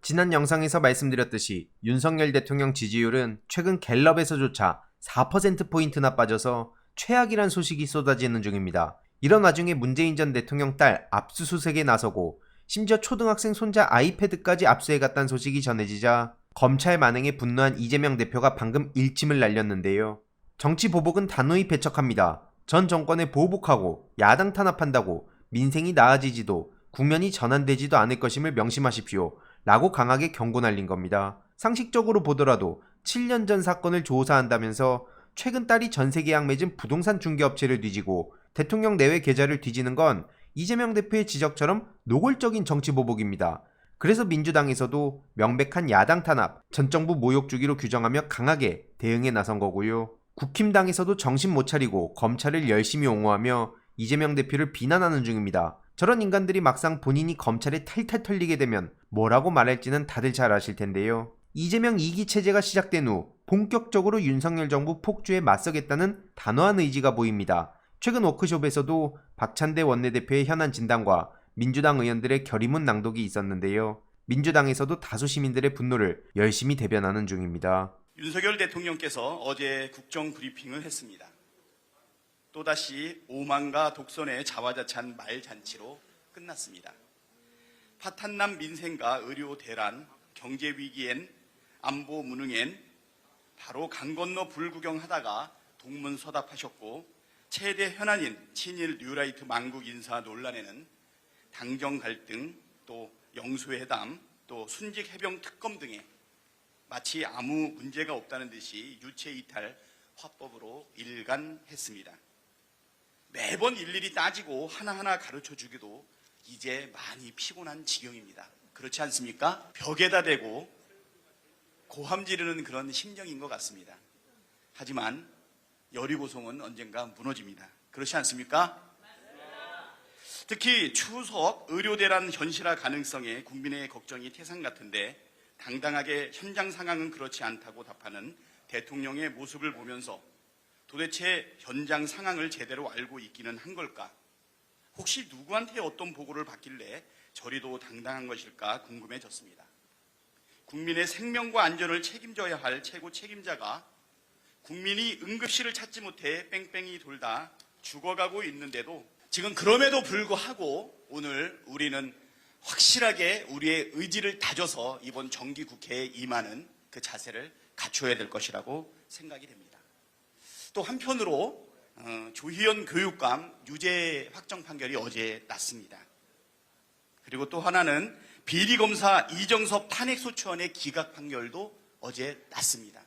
지난 영상에서 말씀드렸듯이 윤석열 대통령 지지율은 최근 갤럽에서조차 4%포인트나 빠져서 최악이란 소식이 쏟아지는 중입니다. 이런 와중에 문재인 전 대통령 딸 압수수색에 나서고 심지어 초등학생 손자 아이패드까지 압수해갔다는 소식이 전해지자 검찰 만행에 분노한 이재명 대표가 방금 일침을 날렸는데요. 정치 보복은 단호히 배척합니다. 전 정권에 보복하고 야당 탄압한다고 민생이 나아지지도 국면이 전환되지도 않을 것임을 명심하십시오. 라고 강하게 경고 날린 겁니다. 상식적으로 보더라도 7년 전 사건을 조사한다면서 최근 딸이 전세계약 맺은 부동산 중개업체를 뒤지고 대통령 내외 계좌를 뒤지는 건 이재명 대표의 지적처럼 노골적인 정치 보복입니다. 그래서 민주당에서도 명백한 야당 탄압, 전 정부 모욕 주기로 규정하며 강하게 대응에 나선 거고요. 국힘당에서도 정신 못 차리고 검찰을 열심히 옹호하며 이재명 대표를 비난하는 중입니다. 저런 인간들이 막상 본인이 검찰에 탈탈 털리게 되면 뭐라고 말할지는 다들 잘 아실 텐데요. 이재명 2기 체제가 시작된 후 본격적으로 윤석열 정부 폭주에 맞서겠다는 단호한 의지가 보입니다. 최근 워크숍에서도 박찬대 원내대표의 현안 진단과 민주당 의원들의 결의문 낭독이 있었는데요. 민주당에서도 다수 시민들의 분노를 열심히 대변하는 중입니다. 윤석열 대통령께서 어제 국정 브리핑을 했습니다. 또다시 오만과 독선의 자화자찬 말잔치로 끝났습니다. 파탄난 민생과 의료 대란, 경제 위기엔 안보 무능엔 바로 강 건너 불구경하다가 동문서답하셨고 최대 현안인 친일 뉴라이트 망국 인사 논란에는 당정 갈등, 또 영수회담, 또 순직 해병 특검 등에 마치 아무 문제가 없다는 듯이 유체 이탈 화법으로 일관했습니다. 매번 일일이 따지고 하나하나 가르쳐주기도 이제 많이 피곤한 지경입니다. 그렇지 않습니까? 벽에다 대고 고함 지르는 그런 심정인 것 같습니다. 하지만 여리고성은 언젠가 무너집니다. 그렇지 않습니까? 특히 추석 의료대란 현실화 가능성에 국민의 걱정이 태산 같은데 당당하게 현장 상황은 그렇지 않다고 답하는 대통령의 모습을 보면서 도대체 현장 상황을 제대로 알고 있기는 한 걸까? 혹시 누구한테 어떤 보고를 받길래 저리도 당당한 것일까 궁금해졌습니다. 국민의 생명과 안전을 책임져야 할 최고 책임자가 국민이 응급실을 찾지 못해 뺑뺑이 돌다 죽어가고 있는데도 지금 그럼에도 불구하고 오늘 우리는 확실하게 우리의 의지를 다져서 이번 정기국회에 임하는 그 자세를 갖춰야 될 것이라고 생각이 됩니다. 또 한편으로 조희연 교육감 유죄 확정 판결이 어제 났습니다. 그리고 또 하나는 비리검사 이정섭 탄핵소추안의 기각 판결도 어제 났습니다.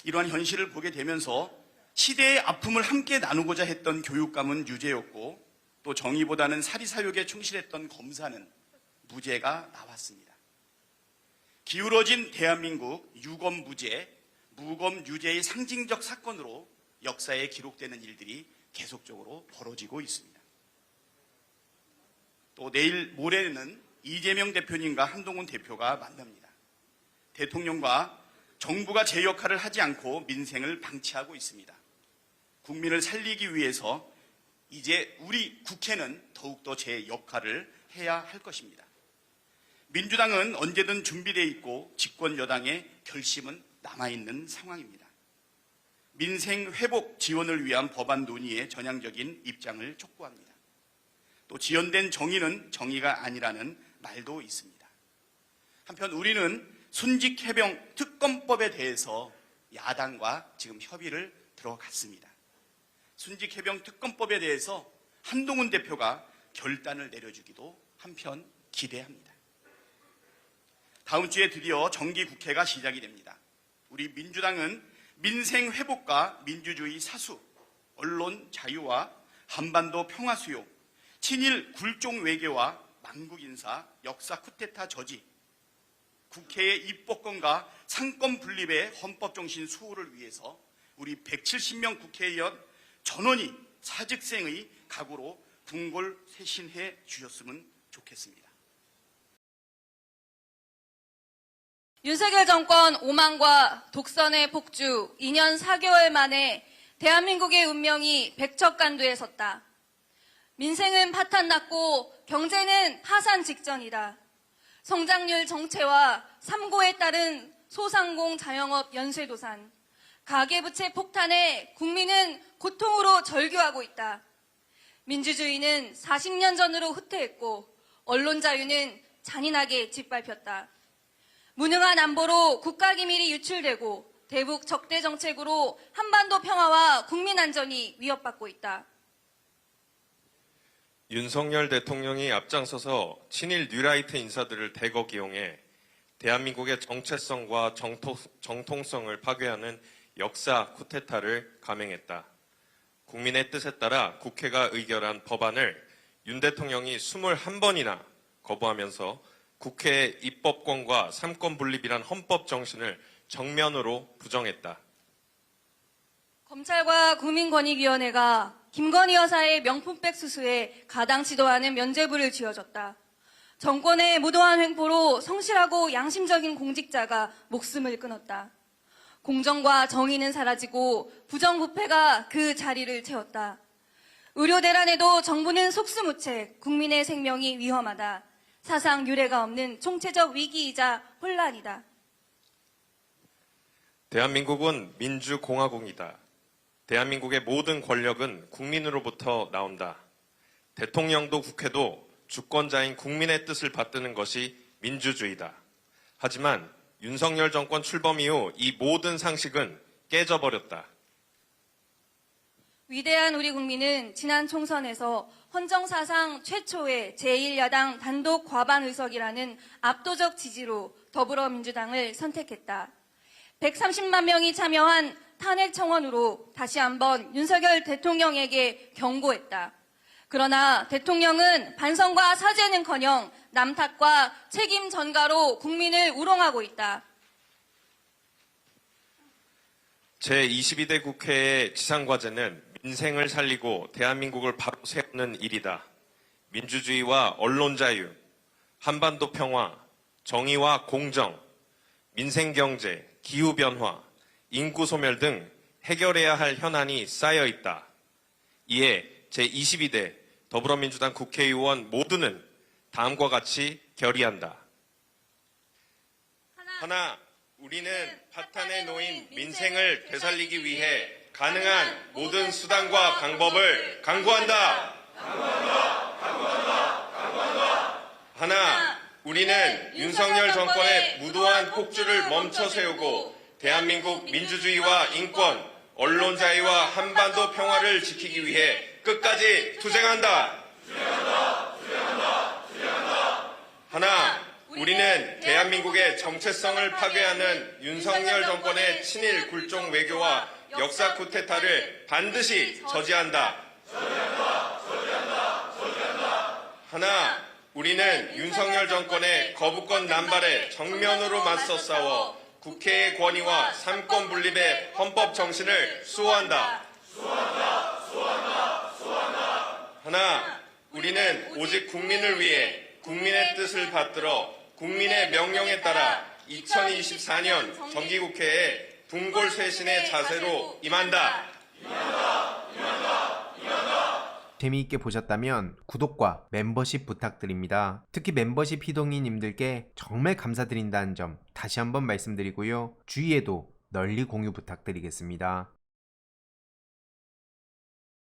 이러한 현실을 보게 되면서 시대의 아픔을 함께 나누고자 했던 교육감은 유죄였고 또 정의보다는 사리사욕에 충실했던 검사는 무죄가 나왔습니다. 기울어진 대한민국 유검 무죄, 무검 유죄의 상징적 사건으로 역사에 기록되는 일들이 계속적으로 벌어지고 있습니다. 또 내일 모레는 이재명 대표님과 한동훈 대표가 만납니다. 대통령과 정부가 제 역할을 하지 않고 민생을 방치하고 있습니다. 국민을 살리기 위해서 이제 우리 국회는 더욱더 제 역할을 해야 할 것입니다. 민주당은 언제든 준비되어 있고 집권 여당의 결심은 남아있는 상황입니다. 민생 회복 지원을 위한 법안 논의에 전향적인 입장을 촉구합니다. 또 지연된 정의는 정의가 아니라는 말도 있습니다. 한편 우리는 순직 해병 특검법에 대해서 야당과 지금 협의를 들어갔습니다. 순직 해병 특검법에 대해서 한동훈 대표가 결단을 내려주기도 한편 기대합니다. 다음 주에 드디어 정기국회가 시작이 됩니다. 우리 민주당은 민생 회복과 민주주의 사수, 언론 자유와 한반도 평화 수요, 친일 굴종 외교와 망국 인사, 역사 쿠데타 저지, 국회의 입법권과 상권 분립의 헌법 정신 수호를 위해서 우리 170명 국회의원 전원이 사직생의 각오로 궁궐쇄신해 주셨으면 좋겠습니다. 윤석열 정권 오만과 독선의 폭주 2년 4개월 만에 대한민국의 운명이 백척간두에 섰다. 민생은 파탄났고 경제는 파산 직전이다. 성장률 정체와 3고에 따른 소상공 자영업 연쇄도산, 가계부채 폭탄에 국민은 고통으로 절규하고 있다. 민주주의는 40년 전으로 후퇴했고 언론 자유는 잔인하게 짓밟혔다. 무능한 안보로 국가기밀이 유출되고 대북 적대 정책으로 한반도 평화와 국민 안전이 위협받고 있다. 윤석열 대통령이 앞장서서 친일 뉴라이트 인사들을 대거 기용해 대한민국의 정체성과 정통성을 파괴하는 역사 쿠데타를 감행했다. 국민의 뜻에 따라 국회가 의결한 법안을 윤 대통령이 21번이나 거부하면서 국회의 입법권과 삼권 분립이란 헌법 정신을 정면으로 부정했다. 검찰과 국민권익위원회가 김건희 여사의 명품백 수수에 가당치도 않은 면죄부를 지어줬다. 정권의 무도한 횡포로 성실하고 양심적인 공직자가 목숨을 끊었다. 공정과 정의는 사라지고 부정부패가 그 자리를 채웠다. 의료 대란에도 정부는 속수무책, 국민의 생명이 위험하다. 사상 유례가 없는 총체적 위기이자 혼란이다. 대한민국은 민주공화국이다. 대한민국의 모든 권력은 국민으로부터 나온다. 대통령도 국회도 주권자인 국민의 뜻을 받드는 것이 민주주의다. 하지만 윤석열 정권 출범 이후 이 모든 상식은 깨져버렸다. 위대한 우리 국민은 지난 총선에서 헌정사상 최초의 제1야당 단독 과반 의석이라는 압도적 지지로 더불어민주당을 선택했다. 130만 명이 참여한 탄핵 청원으로 다시 한번 윤석열 대통령에게 경고했다. 그러나 대통령은 반성과 사죄는커녕 남탓과 책임 전가로 국민을 우롱하고 있다. 제22대 국회의 지상과제는 민생을 살리고 대한민국을 바로 세우는 일이다. 민주주의와 언론 자유, 한반도 평화, 정의와 공정, 민생경제, 기후변화, 인구소멸 등 해결해야 할 현안이 쌓여 있다. 이에 제22대 더불어민주당 국회의원 모두는 다음과 같이 결의한다. 하나, 우리는 파탄에 놓인 민생을 되살리기 위해 가능한 모든 수단과 방법을 강구한다. 하나, 우리는 윤석열 정권의 무도한 폭주를 멈춰 세우고 대한민국 민주주의와 인권, 언론 자유와 한반도 평화를 지키기 위해 끝까지 투쟁한다. 하나, 우리는 대한민국의 정체성을 파괴하는 윤석열 정권의 친일 굴종 외교와 역사 쿠데타를 반드시 저지한다. 하나, 우리는 윤석열 정권의 거부권 남발에 정면으로 맞서 싸워 국회의 권위와 삼권 분립의 헌법 정신을 수호한다. 하나, 우리는 오직 국민을 위해 국민의 뜻을 받들어 국민의 명령에 따라 2024년 정기국회에 둥골쇄신의 자세로 임한다. 재미있게 보셨다면 구독과 멤버십 부탁드립니다. 특히 멤버십 희동이님들께 정말 감사드린다는 점 다시 한번 말씀드리고요. 주위에도 널리 공유 부탁드리겠습니다.